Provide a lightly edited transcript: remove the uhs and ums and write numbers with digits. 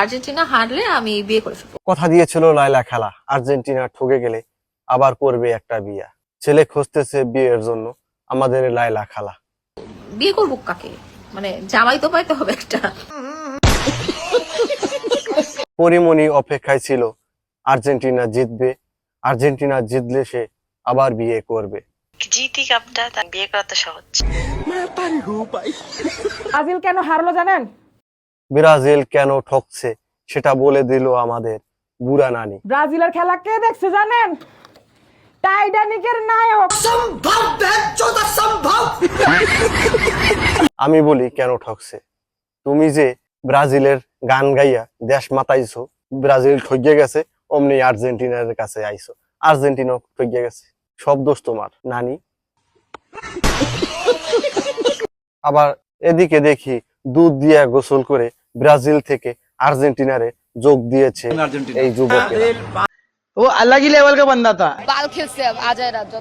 Argentina হারলে আমি বিয়ে করে ফেলবো। কথা দিয়েছিল লায়লা খালা, আর্জেন্টিনা ঠকে গেলে আবার করবে একটা বিয়া। ছেলে খুঁজতেছে বিয়ের জন্য আমাদের লায়লা খালা। বিয়ে করবো কাকে? মানে জামাই তো পাইতে হবে একটা। পরিমণি অপেক্ষায় ছিল আর্জেন্টিনা জিতবে, আর্জেন্টিনা জিতলে সে আবার বিয়ে করবে। জিতি কাপটা তার বিয়ে করা তো সহজ। ব্রাজিল কেন হারলো জানেন? ব্রাজিল কেন ঠকছে সেটা বলে দিল আমাদের বুড়া নানি। ব্রাজিলের খেলা কে দেখছে জানেন? টাইটানিকের নায়ক। আমি বলি কেন ঠকছে? তুমি যে ব্রাজিলের গান গাইয়া দেশ মাতাইছো, ব্রাজিল ঠকিয়ে গেছে, অমনি আর্জেন্টিনার কাছে আইছো, আর্জেন্টিনা ঠকিয়ে গেছে। সব দোষ তোমার নানি। আবার এদিকে দেখি দুধ দিয়া গোসল করে ব্রাজিল থেকে আর্জেন্টিনারে যোগ দিয়েছে এই যুবকেরা। वो अलग ही लेवल का बंदा था। बाल खिलसे अब आ जाए रात